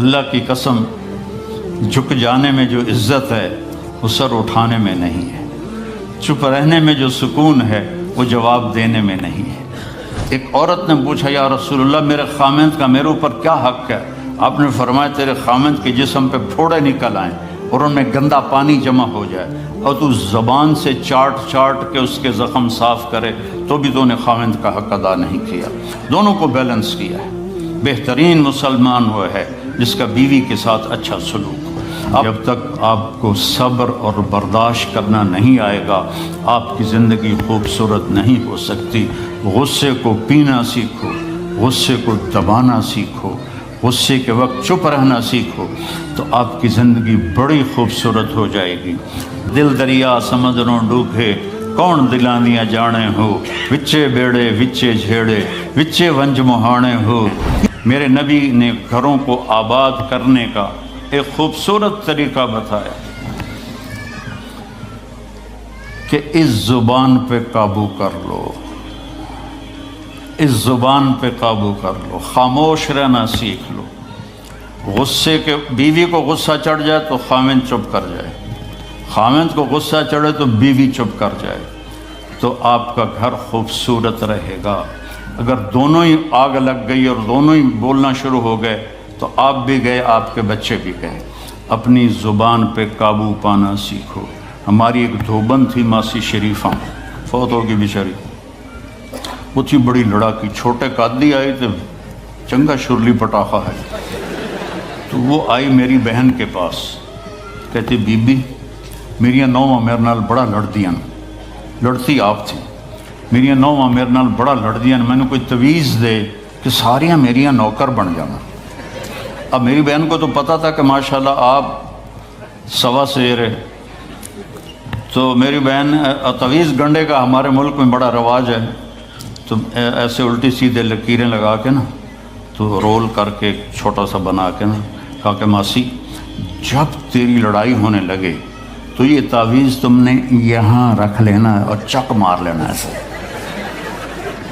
اللہ کی قسم، جھک جانے میں جو عزت ہے وہ سر اٹھانے میں نہیں ہے، چپ رہنے میں جو سکون ہے وہ جواب دینے میں نہیں ہے۔ ایک عورت نے پوچھا یا رسول اللہ میرے خامند کا میرے اوپر کیا حق ہے؟ آپ نے فرمایا تیرے خامند کے جسم پہ پھوڑے نکل آئیں اور ان میں گندا پانی جمع ہو جائے اور تو زبان سے چاٹ چاٹ کے اس کے زخم صاف کرے تو بھی تو نے خامند کا حق ادا نہیں کیا۔ دونوں کو بیلنس کیا ہے۔ بہترین مسلمان وہ ہے جس کا بیوی کے ساتھ اچھا سلوک ہو۔ جب تک آپ کو صبر اور برداشت کرنا نہیں آئے گا آپ کی زندگی خوبصورت نہیں ہو سکتی۔ غصے کو پینا سیکھو، غصے کو دبانا سیکھو، غصے کے وقت چپ رہنا سیکھو تو آپ کی زندگی بڑی خوبصورت ہو جائے گی۔ دل دریا سمندروں ڈوبے کون دلاندیاں جانے ہو، وچے بیڑے وچے جھیڑے وچے ونج مہانے ہو۔ میرے نبی نے گھروں کو آباد کرنے کا ایک خوبصورت طریقہ بتایا کہ اس زبان پہ قابو کر لو، اس زبان پہ قابو کر لو، خاموش رہنا سیکھ لو۔ غصے کے بیوی کو غصہ چڑھ جائے تو خامند چپ کر جائے، خامند کو غصہ چڑھے تو بیوی چپ کر جائے تو آپ کا گھر خوبصورت رہے گا۔ اگر دونوں ہی آگ لگ گئی اور دونوں ہی بولنا شروع ہو گئے تو آپ بھی گئے، آپ کے بچے بھی گئے۔ اپنی زبان پہ قابو پانا سیکھو۔ ہماری ایک دھوبن تھی ماسی شریفہ، فوت ہوگی بیچاری، وہ تھی بڑی لڑاکی، چھوٹے قادی آئے تھے، چنگا شرلی پٹاخہ ہے، تو وہ آئی میری بہن کے پاس، کہتی بی بی میری نوواں میرے نال بڑا لڑدیاں، لڑتی آپ تھی، میری نوواں میرے نال بڑا لڑدیاں، میں نے کوئی تویز دے کہ ساریاں میریاں نوکر بن جانا۔ اب میری بہن کو تو پتہ تھا کہ ماشاءاللہ آپ سوا سیر ہے، تو میری بہن تویز گنڈے کا ہمارے ملک میں بڑا رواج ہے، تو ایسے الٹی سیدھے لکیریں لگا کے نا تو رول کر کے چھوٹا سا بنا کے نا کہا کہ ماسی جب تیری لڑائی ہونے لگے تو یہ تعویذ تم نے یہاں رکھ لینا اور چک مار لینا ایسے،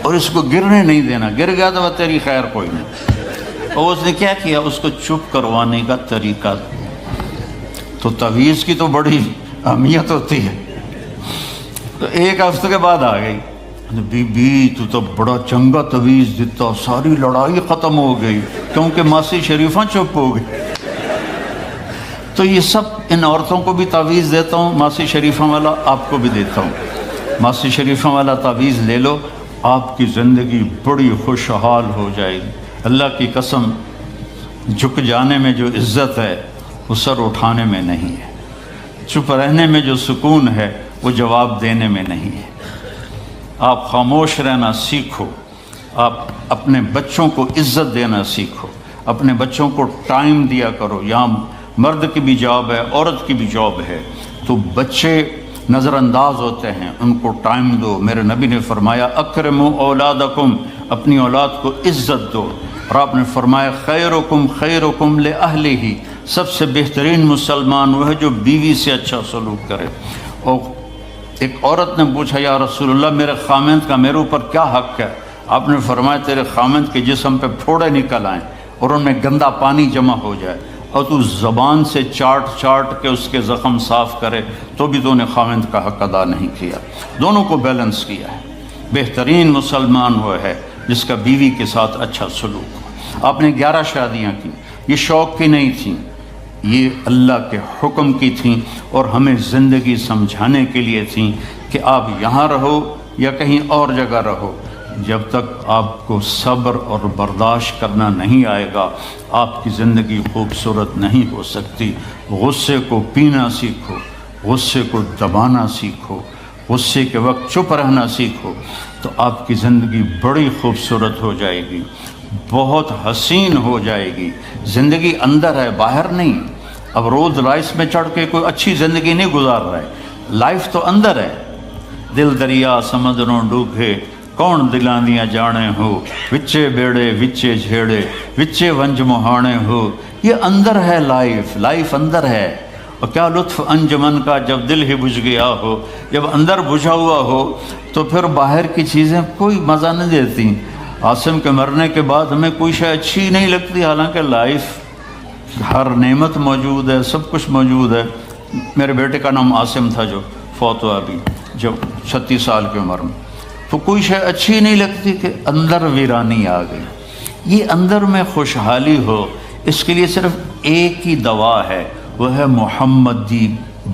اور اس کو گرنے نہیں دینا، گر گیا تو وہ تیری خیر کوئی نہیں۔ اور اس نے کیا کیا، اس کو چپ کروانے کا طریقہ، تو تعویذ کی تو بڑی اہمیت ہوتی ہے۔ تو ایک ہفتے کے بعد آ گئی، بی بی تو بڑا چنگا تویز دیتا، ساری لڑائی ختم ہو گئی کیونکہ ماسی شریفہ چپ ہو گئی۔ تو یہ سب ان عورتوں کو بھی تعویذ دیتا ہوں، ماسی شریفہ والا آپ کو بھی دیتا ہوں۔ ماسی شریفہ والا تعویذ لے لو، آپ کی زندگی بڑی خوشحال ہو جائے گی۔ اللہ کی قسم، جھک جانے میں جو عزت ہے وہ سر اٹھانے میں نہیں ہے، چپ رہنے میں جو سکون ہے وہ جواب دینے میں نہیں ہے۔ آپ خاموش رہنا سیکھو، آپ اپنے بچوں کو عزت دینا سیکھو، اپنے بچوں کو ٹائم دیا کرو۔ یہاں مرد کی بھی جاب ہے، عورت کی بھی جاب ہے، تو بچے نظر انداز ہوتے ہیں، ان کو ٹائم دو۔ میرے نبی نے فرمایا اکرموا اولادکم، اپنی اولاد کو عزت دو، اور آپ نے فرمایا خیرکم خیرکم لأہلہ، سب سے بہترین مسلمان وہ ہے جو بیوی سے اچھا سلوک کرے۔ اور ایک عورت نے پوچھا یا رسول اللہ میرے خامند کا میرے اوپر کیا حق ہے؟ آپ نے فرمایا تیرے خامند کے جسم پہ پھوڑے نکل آئیں اور ان میں گندا پانی جمع ہو جائے اور تو زبان سے چاٹ چاٹ کے اس کے زخم صاف کرے تو بھی تو نے خامند کا حق ادا نہیں کیا۔ دونوں کو بیلنس کیا ہے۔ بہترین مسلمان وہ ہے جس کا بیوی کے ساتھ اچھا سلوک ہو۔ آپ نے 11 شادیاں کی، یہ شوق کی نہیں تھیں، یہ اللہ کے حکم کی تھیں اور ہمیں زندگی سمجھانے کے لیے تھیں کہ آپ یہاں رہو یا کہیں اور جگہ رہو، جب تک آپ کو صبر اور برداشت کرنا نہیں آئے گا آپ کی زندگی خوبصورت نہیں ہو سکتی۔ غصے کو پینا سیکھو، غصے کو دبانا سیکھو، غصے کے وقت چپ رہنا سیکھو تو آپ کی زندگی بڑی خوبصورت ہو جائے گی، بہت حسین ہو جائے گی۔ زندگی اندر ہے، باہر نہیں۔ اب رولز رائس میں چڑھ کے کوئی اچھی زندگی نہیں گزار رہا ہے، لائف تو اندر ہے۔ دل دریا سمندروں ڈوبے کون دلاندیاں جانے ہو، وچے بیڑے وچے جھیڑے وچے ونج مہانے ہو۔ یہ اندر ہے، لائف اندر ہے۔ اور کیا لطف انجمن کا جب دل ہی بجھ گیا ہو، جب اندر بجھا ہوا ہو تو پھر باہر کی چیزیں کوئی مزہ نہیں دیتی۔ عاصم کے مرنے کے بعد ہمیں کوئی شے اچھی نہیں لگتی، حالانکہ لائف ہر نعمت موجود ہے، سب کچھ موجود ہے۔ میرے بیٹے کا نام عاصم تھا جو فوت ہوا ابھی، جب 36 سال کی عمر میں، تو کوئی شے اچھی نہیں لگتی کہ اندر ویرانی آ گئی۔ یہ اندر میں خوشحالی ہو، اس کے لیے صرف ایک ہی دوا ہے، وہ ہے محمدی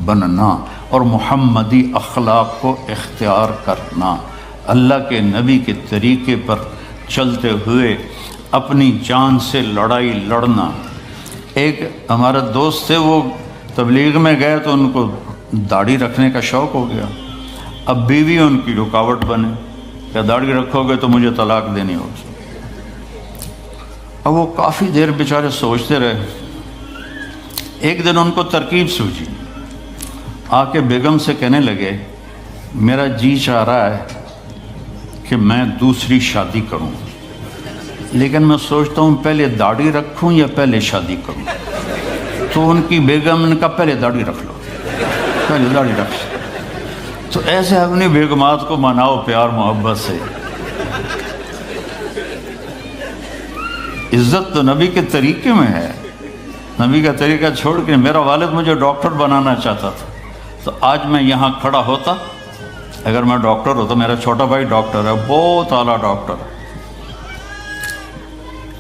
بننا اور محمدی اخلاق کو اختیار کرنا، اللہ کے نبی کے طریقے پر چلتے ہوئے اپنی جان سے لڑائی لڑنا۔ ایک ہمارا دوست تھے، وہ تبلیغ میں گئے تو ان کو داڑھی رکھنے کا شوق ہو گیا، اب بیوی ان کی رکاوٹ بنے کہ داڑھی رکھو گے تو مجھے طلاق دینی ہوگی۔ اب وہ کافی دیر بیچارے سوچتے رہے، ایک دن ان کو ترکیب سوچی، آ کے بیگم سے کہنے لگے میرا جی چاہ رہا ہے کہ میں دوسری شادی کروں، لیکن میں سوچتا ہوں پہلے داڑھی رکھوں یا پہلے شادی کروں۔ تو ان کی بیگم نے کہا پہلے داڑھی رکھ لو، پہلے داڑھی رکھ لو۔ تو ایسے اپنی بیگمات کو مناؤ پیار محبت سے۔ عزت تو نبی کے طریقے میں ہے، نبی کا طریقہ چھوڑ کے۔ میرا والد مجھے ڈاکٹر بنانا چاہتا تھا، تو آج میں یہاں کھڑا ہوتا، اگر میں ڈاکٹر ہوتا، میرا چھوٹا بھائی ڈاکٹر ہے، بہت اعلیٰ ڈاکٹر ہے،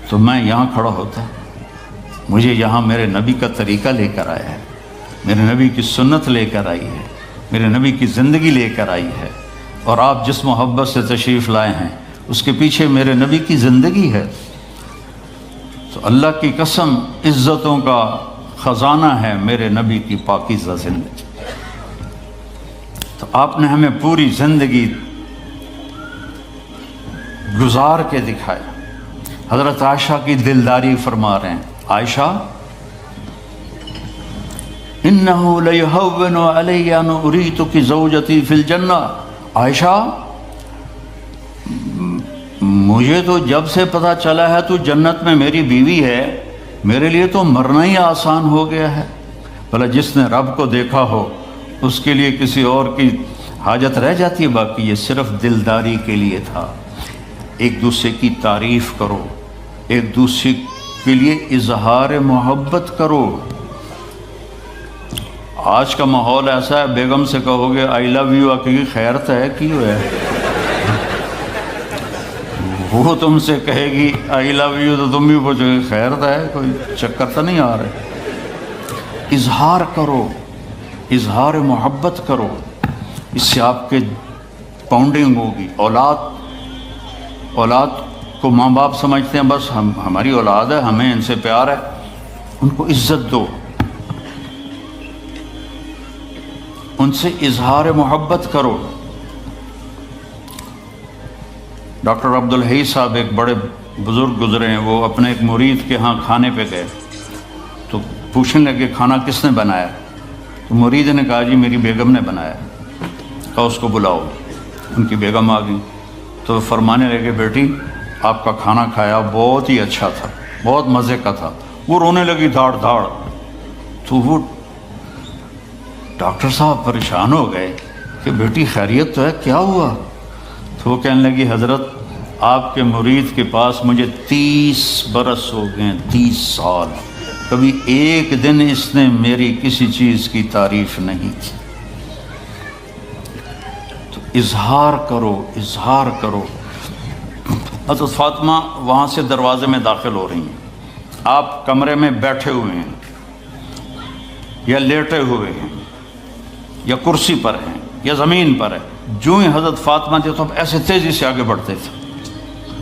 تو میں یہاں کھڑا ہوتا۔ مجھے یہاں میرے نبی کا طریقہ لے کر آیا ہے، میرے نبی کی سنت لے کر آئی ہے، میرے نبی کی زندگی لے کر آئی ہے، اور آپ جس محبت سے تشریف لائے ہیں اس کے پیچھے میرے نبی کی زندگی ہے۔ تو اللہ کی قسم، عزتوں کا خزانہ ہے میرے نبی کی پاکیزہ زندگی۔ تو آپ نے ہمیں پوری زندگی گزار کے دکھایا۔ حضرت عائشہ کی دلداری فرما رہے ہیں، عائشہ انہو لیہون علی ان اریتک زوجتی فی الجنہ، عائشہ مجھے تو جب سے پتہ چلا ہے تو جنت میں میری بیوی ہے، میرے لیے تو مرنا ہی آسان ہو گیا ہے۔ بھلا جس نے رب کو دیکھا ہو اس کے لیے کسی اور کی حاجت رہ جاتی ہے؟ باقی یہ صرف دلداری کے لیے تھا۔ ایک دوسرے کی تعریف کرو، ایک دوسرے کے لیے اظہار محبت کرو۔ آج کا ماحول ایسا ہے، بیگم سے کہو گے آئی لو یو کی خیر تو ہے کیوں ہے، وہ تم سے کہے گی آئی لو یو تو تم بھی پوچھو گے خیر تو ہے، کوئی چکر تو نہیں آ رہے۔ اظہار کرو، اظہار محبت کرو، اس سے آپ کے پاؤنڈنگ ہوگی۔ اولاد کو ماں باپ سمجھتے ہیں بس ہماری اولاد ہے، ہمیں ان سے پیار ہے، ان کو عزت دو، ان سے اظہار محبت کرو۔ ڈاکٹر عبدالحی صاحب ایک بڑے بزرگ گزرے ہیں، وہ اپنے ایک مرید کے ہاں کھانے پہ گئے تو پوچھنے لگے کھانا کس نے بنایا؟ تو مرید نے کہا جی میری بیگم نے بنایا۔ کہا اس کو بلاؤ۔ ان کی بیگم آ گئی تو فرمانے لگے بیٹی آپ کا کھانا کھایا بہت ہی اچھا تھا، بہت مزے کا تھا۔ وہ رونے لگی دھاڑ دھاڑ۔ تو وہ ڈاکٹر صاحب پریشان ہو گئے کہ بیٹی خیریت تو ہے، کیا ہوا؟ تو وہ کہنے لگی حضرت آپ کے مرید کے پاس مجھے 30 برس ہو گئے، 30 سال، کبھی ایک دن اس نے میری کسی چیز کی تعریف نہیں کی۔ تو اظہار کرو، اظہار کرو۔ حضرت فاطمہ وہاں سے دروازے میں داخل ہو رہی ہیں، آپ کمرے میں بیٹھے ہوئے ہیں یا لیٹے ہوئے ہیں یا کرسی پر ہیں یا زمین پر ہے، جو ہی حضرت فاطمہ تھے تو ایسے تیزی سے آگے بڑھتے تھے،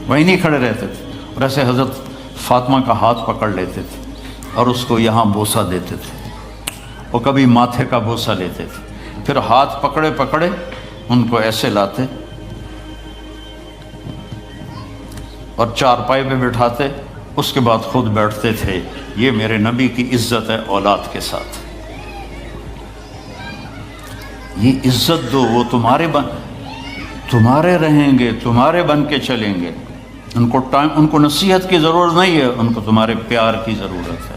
وہیں نہیں کھڑے رہتے تھے، اور ایسے حضرت فاطمہ کا ہاتھ پکڑ لیتے تھے اور اس کو یہاں بوسہ دیتے تھے، اور کبھی ماتھے کا بوسہ لیتے تھے، پھر ہاتھ پکڑے پکڑے ان کو ایسے لاتے اور چارپائی پہ بٹھاتے، اس کے بعد خود بیٹھتے تھے۔ یہ میرے نبی کی عزت ہے اولاد کے ساتھ، یہ عزت دو، وہ تمہارے رہیں گے، تمہارے بن کے چلیں گے۔ ان کو نصیحت کی ضرورت نہیں ہے، ان کو تمہارے پیار کی ضرورت ہے۔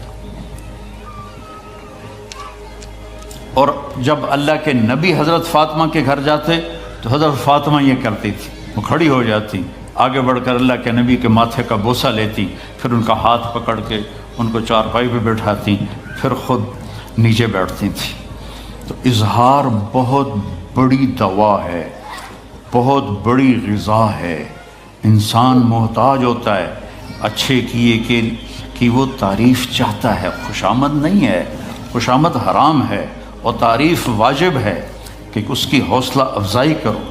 اور جب اللہ کے نبی حضرت فاطمہ کے گھر جاتے تو حضرت فاطمہ یہ کرتی تھی، وہ کھڑی ہو جاتی، آگے بڑھ کر اللہ کے نبی کے ماتھے کا بوسہ لیتی، پھر ان کا ہاتھ پکڑ کے ان کو چارپائی پہ بٹھاتی پھر خود نیچے بیٹھتی تھی۔ تو اظہار بہت بڑی دوا ہے، بہت بڑی غذا ہے۔ انسان محتاج ہوتا ہے اچھے کیے کہ وہ تعریف چاہتا ہے، خوشامد نہیں ہے، خوشامد حرام ہے، اور تعریف واجب ہے کہ اس کی حوصلہ افزائی کرو۔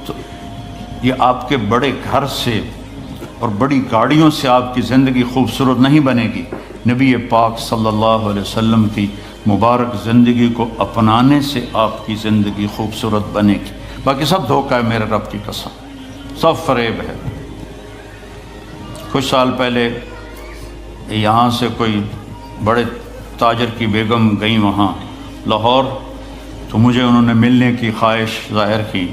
تو یہ آپ کے بڑے گھر سے اور بڑی گاڑیوں سے آپ کی زندگی خوبصورت نہیں بنے گی، نبی پاک صلی اللہ علیہ وسلم کی مبارک زندگی کو اپنانے سے آپ کی زندگی خوبصورت بنے گی۔ باقی سب دھوکہ ہے، میرے رب کی قسم، سب فریب ہے۔ کچھ سال پہلے یہاں سے کوئی بڑے تاجر کی بیگم گئیں وہاں لاہور، تو مجھے انہوں نے ملنے کی خواہش ظاہر کی،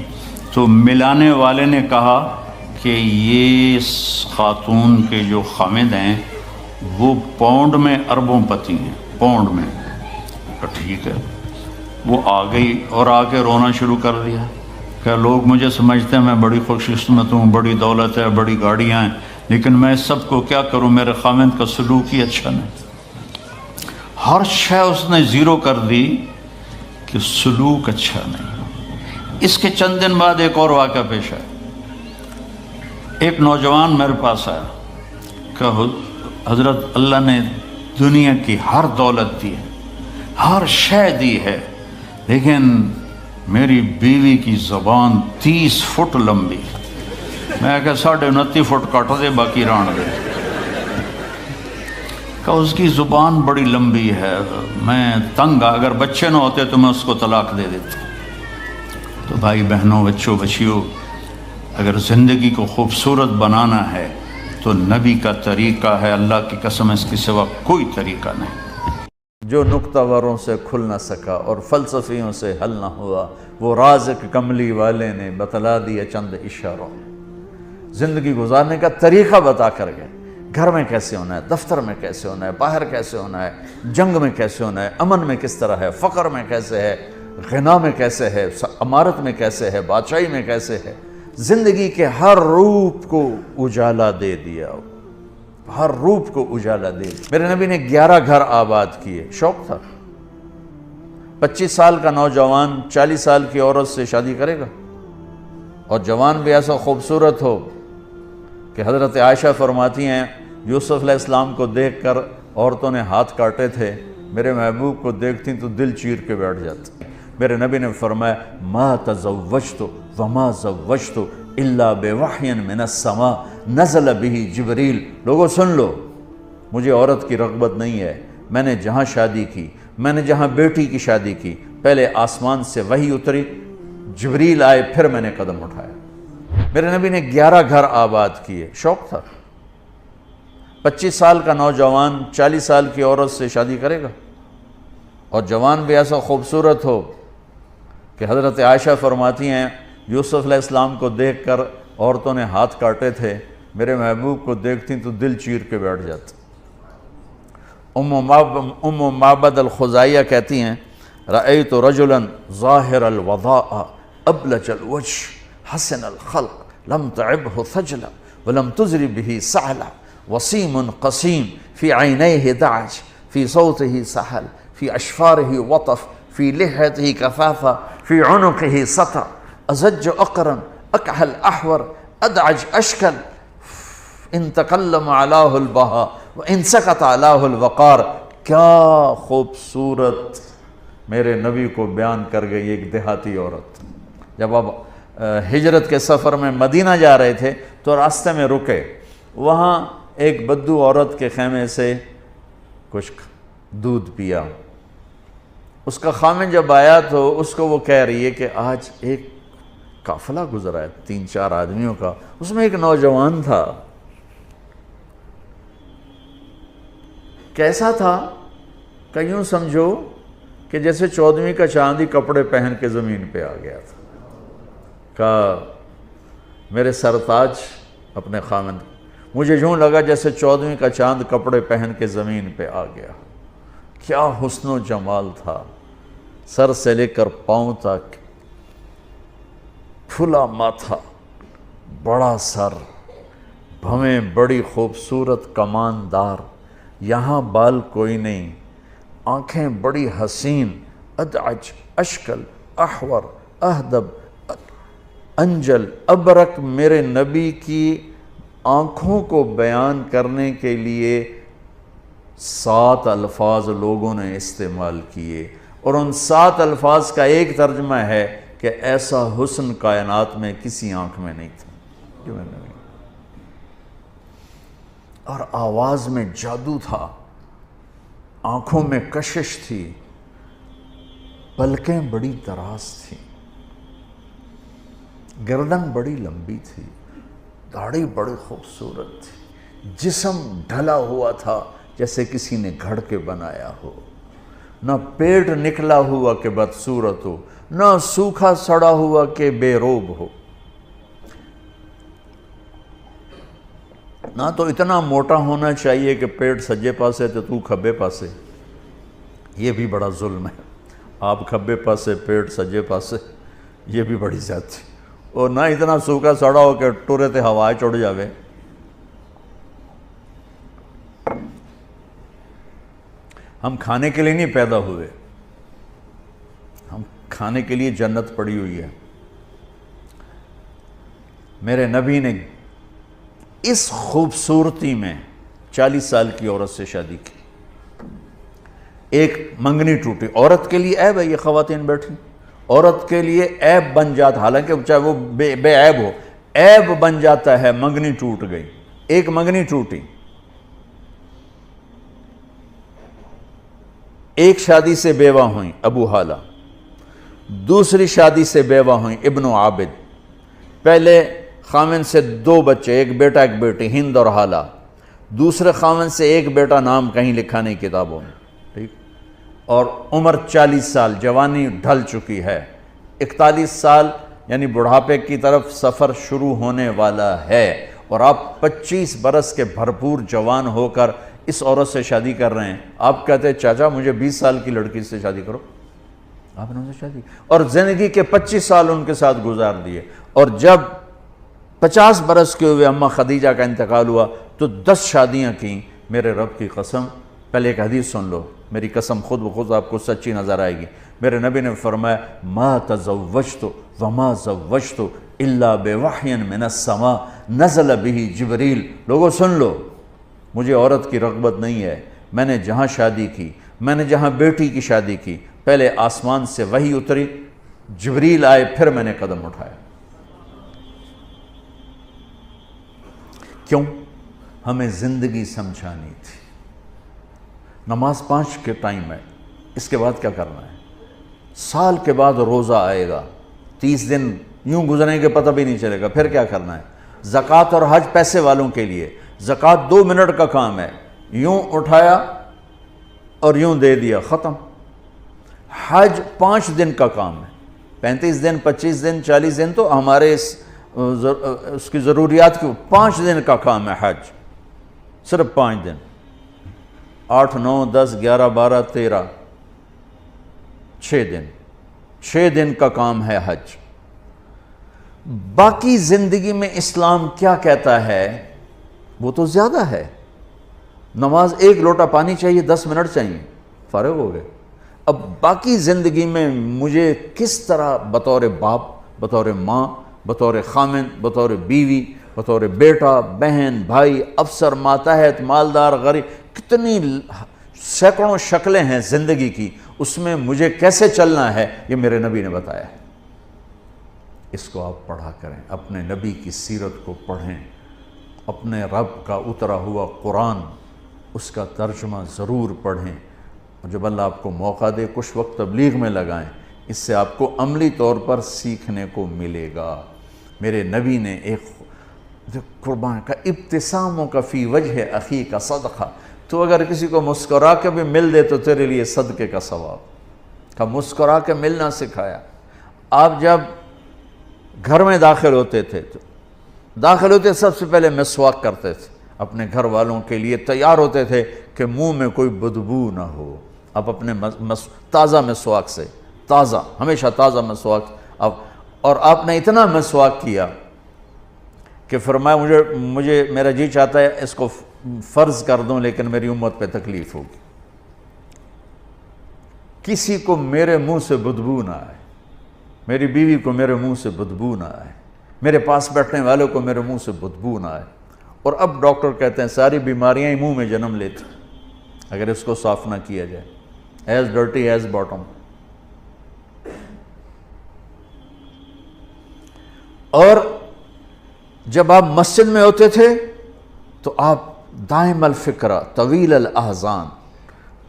تو ملانے والے نے کہا کہ یہ خاتون کے جو خامد ہیں وہ پاؤنڈ میں اربوں پتی ہیں، پاؤنڈ میں۔ تو ٹھیک ہے، وہ آ گئی اور آ کے رونا شروع کر دیا کہ لوگ مجھے سمجھتے ہیں میں بڑی خوش قسمت ہوں، بڑی دولت ہے، بڑی گاڑیاں ہیں، لیکن میں سب کو کیا کروں، میرے خامد کا سلوک ہی اچھا نہیں۔ ہر شے اس نے زیرو کر دی کہ سلوک اچھا نہیں۔ اس کے چند دن بعد ایک اور واقعہ پیش آیا۔ ایک نوجوان میرے پاس آیا کہ حضرت اللہ نے دنیا کی ہر دولت دی ہے، ہر شے دی ہے، لیکن میری بیوی کی زبان 30 فٹ لمبی، میں کہ 29.5 فٹ کٹ دے باقی ران دے، کہ اس کی زبان بڑی لمبی ہے، میں تنگ، اگر بچے نہ ہوتے تو میں اس کو طلاق دے دیتا۔ تو بھائی بہنوں، بچوں، بچیوں، اگر زندگی کو خوبصورت بنانا ہے تو نبی کا طریقہ ہے، اللہ کی قسم اس کے سوا کوئی طریقہ نہیں۔ جو نکتہ وروں سے کھل نہ سکا اور فلسفیوں سے حل نہ ہوا، وہ رازق کملی والے نے بتلا دیا چند اشاروں میں۔ زندگی گزارنے کا طریقہ بتا کر گئے، گھر میں کیسے ہونا ہے، دفتر میں کیسے ہونا ہے، باہر کیسے ہونا ہے، جنگ میں کیسے ہونا ہے، امن میں کس طرح ہے، فقر میں کیسے ہے، غنا میں کیسے ہے، امارت میں کیسے ہے، بادشاہی میں کیسے ہے۔ زندگی کے ہر روپ کو اجالا دے دیا، ہر روپ کو اجالا دے دیا۔ میرے نبی نے 11 گھر آباد کیے، شوق تھا۔ 25 سال کا نوجوان 40 سال کی عورت سے شادی کرے گا، اور جوان بھی ایسا خوبصورت ہو کہ حضرت عائشہ فرماتی ہیں یوسف علیہ السلام کو دیکھ کر عورتوں نے ہاتھ کاٹے تھے، میرے محبوب کو دیکھتی تو دل چیر کے بیٹھ جاتا۔ میرے نبی نے فرمایا ما تزوجت وما زوجت الا بوحی من السماء نزل به جبریل۔ لوگوں سن لو، مجھے عورت کی رغبت نہیں ہے، میں نے جہاں شادی کی، میں نے جہاں بیٹی کی شادی کی، پہلے آسمان سے وحی اتری، جبریل آئے، پھر میں نے قدم اٹھایا۔ میرے نبی نے 11 گھر آباد کیے، شوق تھا۔ 25 سال کا نوجوان 40 سال کی عورت سے شادی کرے گا، اور جوان بھی ایسا خوبصورت ہو کہ حضرت عائشہ فرماتی ہیں یوسف علیہ السلام کو دیکھ کر عورتوں نے ہاتھ کاٹے تھے، میرے محبوب کو دیکھتی تو دل چیر کے بیٹھ جاتا۔ ام معبد الخزائیہ کہتی ہیں رأیت رجلا ظاہر الوضاء ابلج الوجه حسن الخلق لم تعبه ثجلا ولم تزر به سعلا وسیم قسیم فی عینیہ دعج فی صوته سحل فی اشفارہ وطف فی لحیتہ کفافہ فی عنقہ سطع ازج اقرن اکحل احور ادعج اشکل ان تکلم علاہ البہا وان سکت علاہ الوقار۔ کیا خوبصورت میرے نبی کو بیان کر گئی ایک دیہاتی عورت۔ جب اب ہجرت کے سفر میں مدینہ جا رہے تھے تو راستے میں رکے، وہاں ایک بدو عورت کے خیمے سے کچھ دودھ پیا۔ اس کا خامن جب آیا تو اس کو وہ کہہ رہی ہے کہ آج ایک قافلہ گزرا ہے 3-4 آدمیوں کا، اس میں ایک نوجوان تھا، کیسا تھا کہ یوں سمجھو کہ جیسے 14ویں کا چاندی کپڑے پہن کے زمین پہ آ گیا تھا۔ کہا میرے سرتاج اپنے خامن، مجھے یوں لگا جیسے 14ویں کا چاند کپڑے پہن کے زمین پہ آ گیا۔ کیا حسن و جمال تھا، سر سے لے کر پاؤں تک، کھلا ماتھا، بڑا سر، بھویں بڑی خوبصورت کماندار، یہاں بال کوئی نہیں، آنکھیں بڑی حسین، ادعج، اشکل، احور، اہدب، انجل، ابرک۔ میرے نبی کی آنکھوں کو بیان کرنے کے لیے 7 الفاظ لوگوں نے استعمال کیے، اور ان 7 الفاظ کا ایک ترجمہ ہے کہ ایسا حسن کائنات میں کسی آنکھ میں نہیں تھا جو میرے نبی۔ اور آواز میں جادو تھا، آنکھوں میں کشش تھی، پلکیں بڑی دراز تھیں، گردن بڑی لمبی تھی، داڑھی بڑی خوبصورت تھی، جسم ڈھلا ہوا تھا جیسے کسی نے گھڑ کے بنایا ہو، نہ پیٹ نکلا ہوا کہ بدصورت ہو، نہ سوکھا سڑا ہوا کہ بے روب ہو، نہ تو اتنا موٹا ہونا چاہیے کہ پیٹ سجے پاسے تو کھبے پاسے، یہ بھی بڑا ظلم ہے، آپ کھبے پاسے پیٹ سجے پاسے، یہ بھی بڑی زیادتی، اور نہ اتنا سوکھا سڑا ہو کہ ٹورے تے ہوائے چڑھ جاوے۔ ہم کھانے کے لیے نہیں پیدا ہوئے، ہم کھانے کے لیے جنت پڑی ہوئی ہے۔ میرے نبی نے اس خوبصورتی میں 40 سال کی عورت سے شادی کی، ایک منگنی ٹوٹی، عورت کے لیے عیب ہے، یہ خواتین بیٹھی، عورت کے لیے عیب بن جاتا، حالانکہ چاہے وہ بے عیب ہو، عیب بن جاتا ہے، منگنی ٹوٹ گئی، ایک منگنی ٹوٹی، ایک شادی سے بیوہ ہوئیں ابو حالہ، دوسری شادی سے بیوہ ہوئیں ابن عابد، پہلے خامن سے 2 بچے، ایک بیٹا ایک بیٹی، ہند اور حالہ، دوسرے خامن سے ایک بیٹا، نام کہیں لکھا نہیں کتابوں میں، ٹھیک، اور عمر 40 سال، جوانی ڈھل چکی ہے، 41 سال یعنی بڑھاپے کی طرف سفر شروع ہونے والا ہے، اور آپ 25 برس کے بھرپور جوان ہو کر اس عورت سے شادی کر رہے ہیں۔ آپ کہتے ہیں چاچا مجھے 20 سال کی لڑکی سے شادی کرو، آپ نے ان سے شادی، اور زندگی کے 25 سال ان کے ساتھ گزار دیے، اور جب 50 برس کے ہوئے اماں خدیجہ کا انتقال ہوا تو 10 شادیاں کیں۔ میرے رب کی قسم، پہلے ایک حدیث سن لو، میری قسم خود بخود آپ کو سچی نظر آئے گی۔ میرے نبی نے فرمایا ما تزوجت وما زوجت الا بوحی من السماء نزل به جبریل۔ لوگوں سن لو، مجھے عورت کی رغبت نہیں ہے، میں نے جہاں شادی کی، میں نے جہاں بیٹی کی شادی کی، پہلے آسمان سے وحی اتری، جبریل آئے، پھر میں نے قدم اٹھایا۔ کیوں؟ ہمیں زندگی سمجھانی تھی۔ نماز 5 کے ٹائم ہے، اس کے بعد کیا کرنا ہے؟ سال کے بعد روزہ آئے گا، 30 دن یوں گزریں گے پتہ بھی نہیں چلے گا، پھر کیا کرنا ہے؟ زکوٰۃ اور حج پیسے والوں کے لیے، زکوٰۃ 2 منٹ کا کام ہے، یوں اٹھایا اور یوں دے دیا، ختم۔ حج 5 دن کا کام ہے، 35 دن 25 دن 40 دن تو ہمارے اس کی ضروریات کی، 5 دن کا کام ہے حج، صرف 5 دن، 8 9 10 11 12 13 6 دن، 6 دن کا کام ہے حج۔ باقی زندگی میں اسلام کیا کہتا ہے وہ تو زیادہ ہے۔ نماز 1 لوٹا پانی چاہیے، 10 منٹ چاہیے، فارغ ہو گئے۔ اب باقی زندگی میں مجھے کس طرح بطور باپ، بطور ماں، بطور خامن، بطور بیوی، بطور بیٹا، بہن، بھائی، افسر، ماتحت، مالدار، غریب، کتنی سینکڑوں شکلیں ہیں زندگی کی، اس میں مجھے کیسے چلنا ہے یہ میرے نبی نے بتایا ہے۔ اس کو آپ پڑھا کریں، اپنے نبی کی سیرت کو پڑھیں، اپنے رب کا اترا ہوا قرآن، اس کا ترجمہ ضرور پڑھیں، اور جب اللہ آپ کو موقع دے کچھ وقت تبلیغ میں لگائیں، اس سے آپ کو عملی طور پر سیکھنے کو ملے گا۔ میرے نبی نے ایک قربان کا ابتساموں کا فی وجہ اخی کا صدقہ، تو اگر کسی کو مسکرا کے بھی مل دے تو تیرے لیے صدقے کا ثواب کا، مسکرا کے ملنا سکھایا۔ آپ جب گھر میں داخل ہوتے تھے تو سب سے پہلے مسواک کرتے تھے، اپنے گھر والوں کے لیے تیار ہوتے تھے کہ منہ میں کوئی بدبو نہ ہو۔ آپ اپنے تازہ مسواک سے، تازہ، ہمیشہ تازہ مسواک، اور آپ نے اتنا مسواک کیا کہ فرمایا مجھے میرا جی چاہتا ہے اس کو فرض کر دوں لیکن میری امت پہ تکلیف ہوگی، کسی کو میرے منہ سے بدبو نہ آئے، میری بیوی کو میرے منہ سے بدبو نہ آئے، میرے پاس بیٹھنے والوں کو میرے منہ سے بدبو نہ آئے۔ اور اب ڈاکٹر کہتے ہیں ساری بیماریاں ہی منہ میں جنم لیتی اگر اس کو صاف نہ کیا جائے، ایز ڈرٹی ایز باٹم۔ اور جب آپ مسجد میں ہوتے تھے تو آپ دائم الفکرہ طویل الاحزان،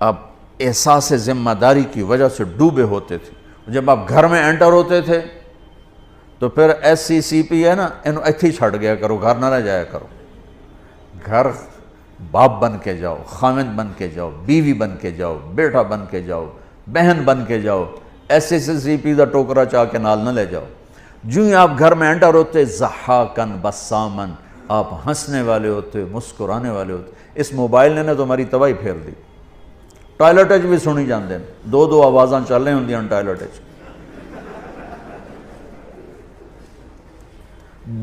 آپ احساس ذمہ داری کی وجہ سے ڈوبے ہوتے تھے۔ جب آپ گھر میں انٹر ہوتے تھے تو پھر ایس سی سی پی ہے نا، انہوں ایتھی چھڑ گیا کرو، گھر نہ جایا کرو۔ گھر باپ بن کے جاؤ، خاوند بن کے جاؤ، بیوی بن کے جاؤ، بیٹا بن کے جاؤ، بہن بن کے جاؤ، ایس سی پی دا ٹوکرا چاہ کے نال نہ لے جاؤ۔ جو ہی آپ گھر میں انٹر ہوتے ضحاکن بسامن، آپ ہنسنے والے ہوتے، مسکرانے والے ہوتے۔ اس موبائل نے تو ہماری تباہی پھیر دی۔ ٹوائلٹ بھی سنی جاندے ہیں، دو آوازاں چل رہی ہوندی ہیں ٹوائلٹ۔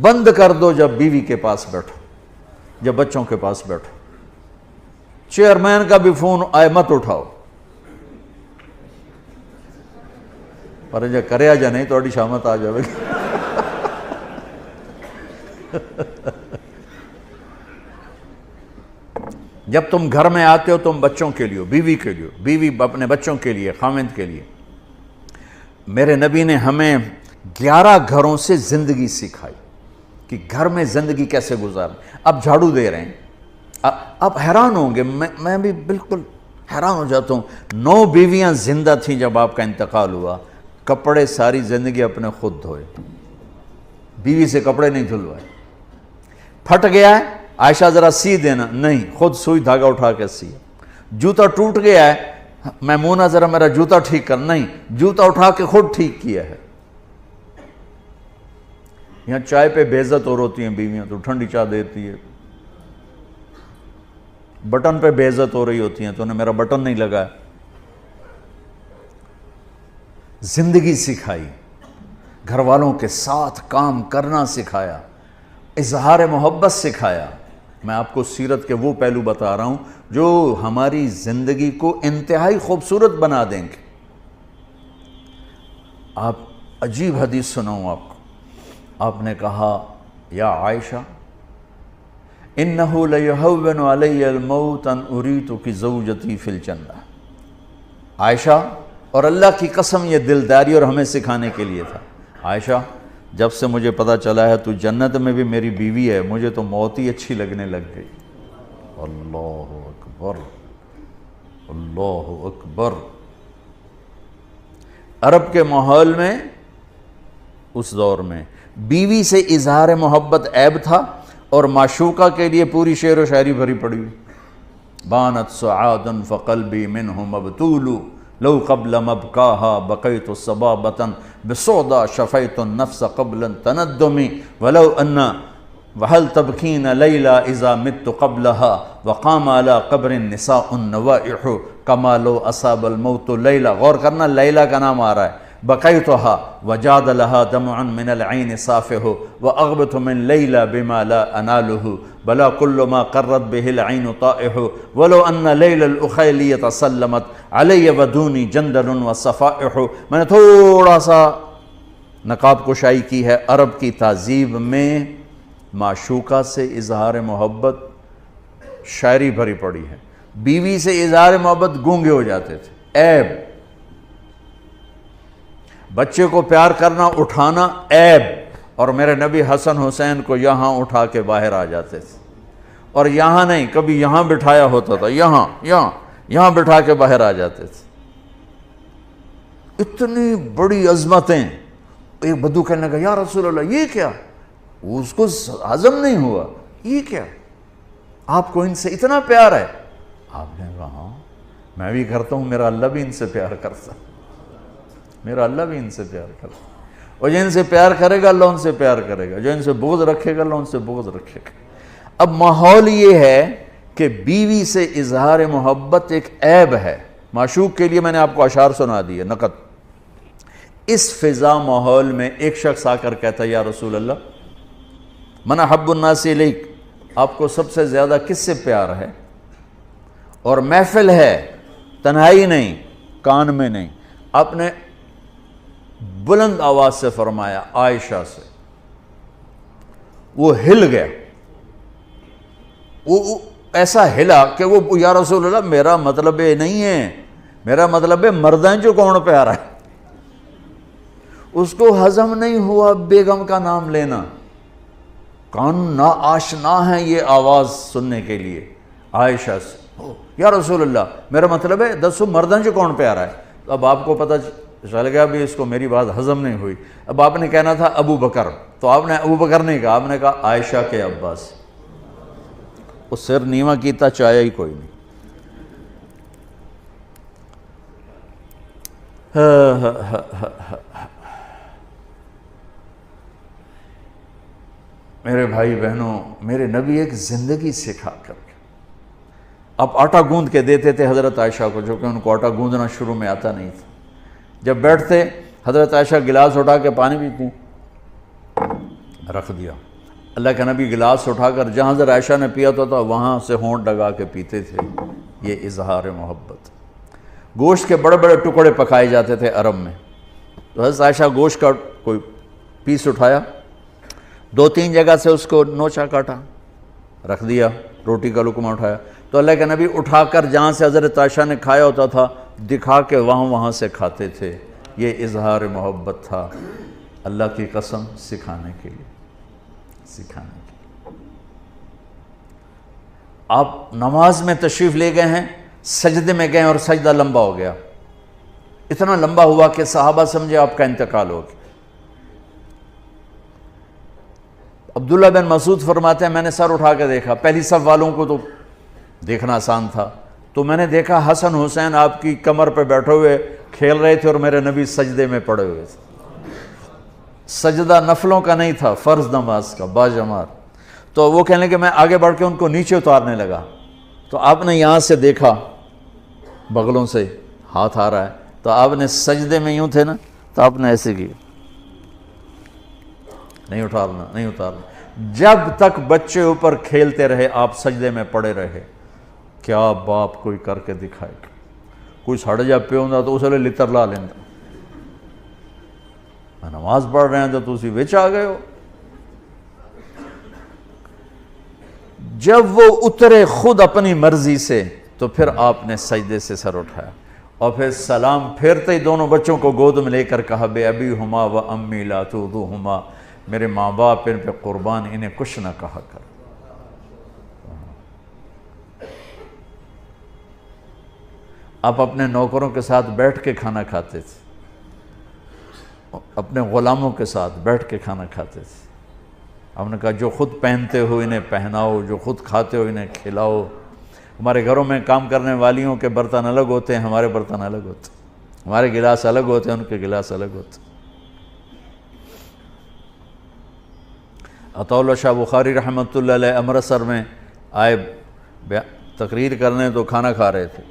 بند کر دو جب بیوی کے پاس بیٹھو، جب بچوں کے پاس بیٹھو۔ چیئرمین کا بھی فون آئے مت اٹھاؤ، پر جب کریا جا نہیں تو شامت آ جائے گی۔ جب تم گھر میں آتے ہو تم بچوں کے لیے، بیوی کے لیے، بیوی اپنے بچوں کے لیے، خاوند کے لیے۔ میرے نبی نے ہمیں 11 گھروں سے زندگی سکھائی کہ گھر میں زندگی کیسے گزاریں۔ اب جھاڑو دے رہے ہیں، آپ حیران ہوں گے، میں بھی بالکل حیران ہو جاتا ہوں۔ 9 بیویاں زندہ تھیں جب آپ کا انتقال ہوا، کپڑے ساری زندگی اپنے خود دھوئے، بیوی سے کپڑے نہیں دھلوائے۔ پھٹ گیا ہے، عائشہ ذرا سی دینا، نہیں، خود سوئی دھاگا اٹھا کے سی۔ جوتا ٹوٹ گیا ہے، میمونہ ذرا میرا جوتا ٹھیک کر، نہیں، جوتا اٹھا کے خود ٹھیک کیا ہے۔ یہاں چائے پہ بے عزت اور ہوتی ہیں بیویاں، تو ٹھنڈی چائے دیتی ہے۔ بٹن پہ بے عزت ہو رہی ہوتی ہیں، تو انہیں میرا بٹن نہیں لگا ہے۔ زندگی سکھائی، گھر والوں کے ساتھ کام کرنا سکھایا، اظہار محبت سکھایا۔ میں آپ کو سیرت کے وہ پہلو بتا رہا ہوں جو ہماری زندگی کو انتہائی خوبصورت بنا دیں گے۔ آپ عجیب حدیث سناؤں آپ کو۔ آپ نے کہا یا عائشہ انہو لیہون علی الموت ان اریتک زوجتی فی الجنہ۔ عائشہ، اور اللہ کی قسم یہ دلداری اور ہمیں سکھانے کے لیے تھا، عائشہ جب سے مجھے پتا چلا ہے تو جنت میں بھی میری بیوی ہے، مجھے تو موت ہی اچھی لگنے لگ گئی۔ اللہ اکبر، اللہ اکبر۔ عرب کے ماحول میں اس دور میں بیوی سے اظہار محبت عیب تھا، اور معشوقہ کے لیے پوری شعر و شاعری بھری پڑی ہوئی۔ بانت سعاد فقلبی منہ مبتول لو قبل مبکاہا بقیت صبابتا بسودا شفیت النفس قبل تندمی ولو ان وهل تبکین لیلا اذا مت قبلها وقام على قبر النساء النوائح کما لو اصاب الموت لیلا۔ غور کرنا، لیلا کا نام آ رہا ہے۔ بقیتها وجاد لها دمع من العین صافح واغبت من لیلا بما لا اناله بلا كل ما قرت به العین طائح ولو ان لیلا الاخیلیۃ سلمت علی ودونی جندل وصفائح۔ میں نے تھوڑا سا نقاب کشائی کی ہے۔ عرب کی تہذیب میں معشوقہ سے اظہار محبت شاعری بھری پڑی ہے۔ بیوی سے اظہار محبت گونگے ہو جاتے تھے، عیب۔ بچے کو پیار کرنا، اٹھانا، عیب۔ اور میرے نبی حسن حسین کو یہاں اٹھا کے باہر آ جاتے تھے، اور یہاں نہیں، کبھی یہاں بٹھایا ہوتا تھا، یہاں بٹھا کے باہر آ جاتے تھے۔ اتنی بڑی عظمتیں۔ ایک بدو کہنے لگا یا رسول اللہ یہ کیا؟ اس کو ہضم نہیں ہوا، یہ کیا؟ آپ کو ان سے اتنا پیار ہے؟ آپ نے کہا ہاں میں بھی کرتا ہوں، میرا اللہ بھی ان سے پیار کرتا، میرا اللہ بھی ان سے پیار کرتا۔ اور جو ان سے پیار کرے گا اللہ ان سے پیار کرے گا، جو ان سے بغض رکھے گا اللہ ان سے بغض رکھے گا۔ اب ماحول یہ ہے کہ بیوی سے اظہار محبت ایک عیب ہے۔ معشوق کے لیے میں نے آپ کو اشعار سنا دی ہے، نقد۔ اس فضا ماحول میں ایک شخص آ کر کہتا ہے یا رسول اللہ من احب الناس الیک، آپ کو سب سے زیادہ کس سے پیار ہے؟ اور محفل ہے، تنہائی نہیں، کان میں نہیں، آپ نے بلند آواز سے فرمایا عائشہ سے، وہ ہل گیا، وہ ایسا ہلا کہ وہ یا رسول اللہ میرا مطلب یہ نہیں ہے، میرا مطلب ہے مردیں جو کون پیارا ہے۔ اس کو ہضم نہیں ہوا بیگم کا نام لینا، کان نا آشنا ہے یہ آواز سننے کے لیے عائشہ سے، یا رسول اللہ میرا مطلب ہے دسو مردیں جو کون پیارا ہے۔ اب آپ کو پتہ چل گیا بھی اس کو میری بات ہضم نہیں ہوئی، اب آپ نے کہنا تھا ابو بکر، تو آپ نے ابو بکر نہیں کہا، آپ نے کہا عائشہ کے عباس۔ وہ سر نیواں کیتا چاہیا ہی کوئی نہیں۔ میرے بھائی بہنوں، میرے نبی ایک زندگی سکھا کر کے، اب آٹا گوندھ کے دیتے تھے حضرت عائشہ کو، جو کہ ان کو آٹا گوندھنا شروع میں آتا نہیں تھا۔ جب بیٹھتے حضرت عائشہ گلاس اٹھا کے پانی پیتی، رکھ دیا۔ اللہ کا نبی گلاس اٹھا کر جہاں حضرت عائشہ نے پیا تھا وہاں سے ہونٹ لگا کے پیتے تھے۔ یہ اظہار محبت۔ گوشت کے بڑے بڑے ٹکڑے پکائے جاتے تھے عرب میں، تو حضرت عائشہ گوشت کا کوئی پیس اٹھایا، 2-3 جگہ سے اس کو نوچا کاٹا، رکھ دیا۔ روٹی کا لقمہ اٹھایا تو اللہ کے نبی اٹھا کر جہاں سے حضرت عائشہ نے کھایا ہوتا تھا دکھا کے وہاں سے کھاتے تھے۔ یہ اظہار محبت تھا، اللہ کی قسم، سکھانے کے لیے۔ آپ نماز میں تشریف لے گئے ہیں، سجدے میں گئے اور سجدہ لمبا ہو گیا، اتنا لمبا ہوا کہ صحابہ سمجھے آپ کا انتقال ہو گیا۔ عبداللہ بن مسعود فرماتے ہیں میں نے سر اٹھا کے دیکھا، پہلی صف والوں کو تو دیکھنا آسان تھا، تو میں نے دیکھا حسن حسین آپ کی کمر پہ بیٹھے ہوئے کھیل رہے تھے اور میرے نبی سجدے میں پڑے ہوئے تھے۔ سجدہ نفلوں کا نہیں تھا، فرض نماز کا باجماعت۔ تو وہ کہنے کہ میں آگے بڑھ کے ان کو نیچے اتارنے لگا، تو آپ نے یہاں سے دیکھا بغلوں سے ہاتھ آ رہا ہے، تو آپ نے سجدے میں یوں تھے نا، تو آپ نے ایسے کی، نہیں اتارنا۔ جب تک بچے اوپر کھیلتے رہے آپ سجدے میں پڑے رہے۔ کیا باپ کوئی کر کے دکھائے، کوئی سڑ جا پہ ہوں تو اسے لتر لا لینا، نماز پڑھ رہے ہیں تو تسی وچ آ گئے ہو۔ جب وہ اترے خود اپنی مرضی سے تو پھر آپ نے سجدے سے سر اٹھایا اور پھر سلام پھیرتے ہی دونوں بچوں کو گود میں لے کر کہا بے ابی ہما و امی لا تؤذوہما، میرے ماں باپ ان پہ قربان، انہیں کچھ نہ کہا کر۔ آپ اپنے نوکروں کے ساتھ بیٹھ کے کھانا کھاتے تھے، اپنے غلاموں کے ساتھ بیٹھ کے کھانا کھاتے تھے۔ آپ نے کہا جو خود پہنتے ہو انہیں پہناؤ، جو خود کھاتے ہو انہیں کھلاؤ۔ ہمارے گھروں میں کام کرنے والیوں کے برتن الگ ہوتے ہیں، ہمارے برتن الگ ہوتے ہیں، ہمارے گلاس الگ ہوتے ہیں، ان کے گلاس الگ ہوتے ہیں۔ عطا اللہ شاہ بخاری رحمۃ اللہ علیہ امرتسر میں آئے تقریر کرنے، تو کھانا کھا رہے تھے،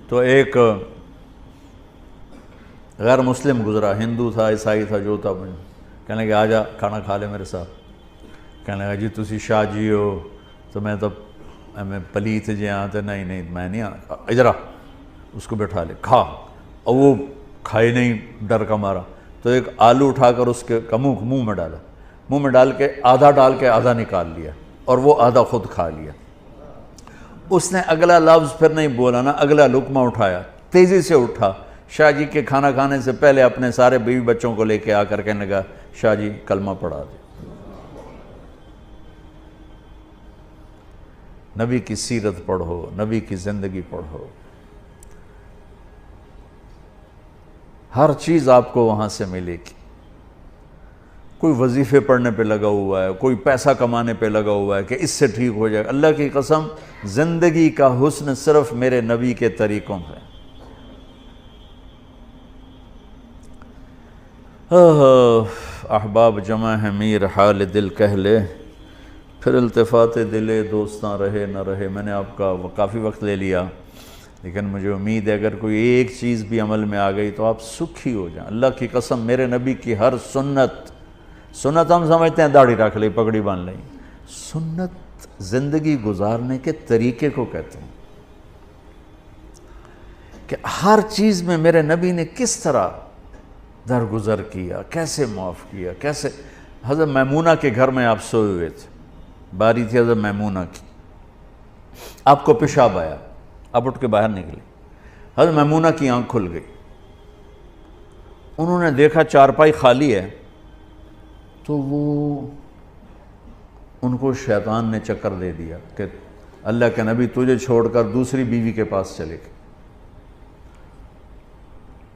تو ایک غیر مسلم گزرا، ہندو تھا عیسائی تھا جو تھا، کہنے لگا آجا کھانا کھا لے میرے ساتھ۔ کہنے لگا جی تسی شاہ جی ہو، تو میں تو میں پلیت جی ہاں، تو نہیں میں نہیں آنا، اجرا اس کو بٹھا لے کھا، اور وہ کھائے نہیں ڈر کا مارا، تو ایک آلو اٹھا کر اس کے منہ میں ڈالا، منہ میں ڈال کے آدھا نکال لیا اور وہ آدھا خود کھا لیا۔ اس نے اگلا لفظ پھر نہیں بولا نا، اگلا لقمہ اٹھایا، تیزی سے اٹھا، شاہ جی کے کھانا کھانے سے پہلے اپنے سارے بیوی بچوں کو لے کے آ کر کہنے لگا شاہ جی کلمہ پڑھا دے۔ نبی کی سیرت پڑھو، نبی کی زندگی پڑھو، ہر چیز آپ کو وہاں سے ملے گی۔ کوئی وظیفے پڑھنے پہ لگا ہوا ہے، کوئی پیسہ کمانے پہ لگا ہوا ہے کہ اس سے ٹھیک ہو جائے، اللہ کی قسم زندگی کا حسن صرف میرے نبی کے طریقوں پہ۔ احباب جمع ہے میر حال دل کہہ لے، پھر التفات دلے دوستاں رہے نہ رہے۔ میں نے آپ کا کافی وقت لے لیا، لیکن مجھے امید ہے اگر کوئی ایک چیز بھی عمل میں آ گئی تو آپ سکھی ہو جائیں۔ اللہ کی قسم میرے نبی کی ہر سنت ہم سمجھتے ہیں داڑھی رکھ لی، پگڑی باندھ لیں، سنت زندگی گزارنے کے طریقے کو کہتے ہیں کہ ہر چیز میں میرے نبی نے کس طرح درگزر کیا، کیسے معاف کیا، کیسے۔ حضرت میمونہ کے گھر میں آپ سوئے ہوئے تھے، باری تھی حضرت میمونہ کی، آپ کو پیشاب آیا، آپ اٹھ کے باہر نکلے، حضرت میمونہ کی آنکھ کھل گئی، انہوں نے دیکھا چارپائی خالی ہے، تو وہ ان کو شیطان نے چکر دے دیا کہ اللہ کے نبی تجھے چھوڑ کر دوسری بیوی کے پاس چلے گئے،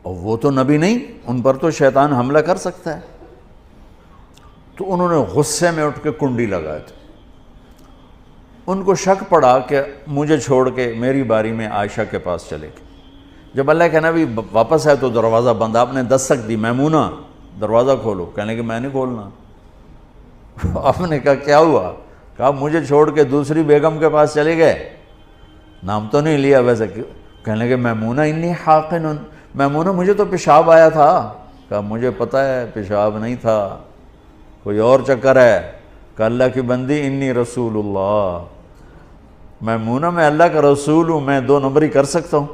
اور وہ تو نبی نہیں، ان پر تو شیطان حملہ کر سکتا ہے۔ تو انہوں نے غصے میں اٹھ کے کنڈی لگائے تھے، ان کو شک پڑا کہ مجھے چھوڑ کے میری باری میں عائشہ کے پاس چلے گئے۔ جب اللہ کے نبی واپس آئے تو دروازہ بند، آپ نے دستک دی، میمونہ دروازہ کھولو، کہنے کہ میں نہیں کھولنا۔ آپ نے کہا کیا ہوا؟ کہا مجھے چھوڑ کے دوسری بیگم کے پاس چلے گئے، نام تو نہیں لیا ویسے، کہنے کہ میمونہ انی حاقن، میمونہ مجھے تو پیشاب آیا تھا۔ کہا مجھے پتہ ہے پیشاب نہیں تھا، کوئی اور چکر ہے۔ کہ اللہ کی بندی انی رسول اللہ، میمونہ میں اللہ کا رسول ہوں، میں 2 نمبری کر سکتا ہوں؟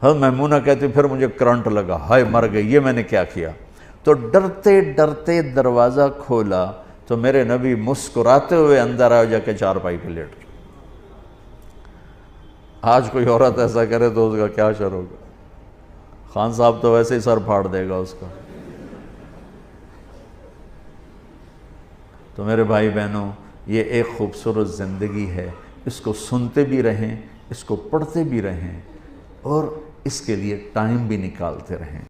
حضرت میمونہ کہتی پھر مجھے کرنٹ لگا، ہائے مر گئی، یہ میں نے کیا کیا؟ تو ڈرتے ڈرتے دروازہ کھولا تو میرے نبی مسکراتے ہوئے اندر آئے، جا کے چارپائی پہ لیٹ گئے۔ آج کوئی عورت ایسا کرے تو اس کا کیا شر ہوگا؟ خان صاحب تو ویسے ہی سر پھاڑ دے گا اس کا۔ تو میرے بھائی بہنوں، یہ ایک خوبصورت زندگی ہے، اس کو سنتے بھی رہیں، اس کو پڑھتے بھی رہیں، اور اس کے لیے ٹائم بھی نکالتے رہیں۔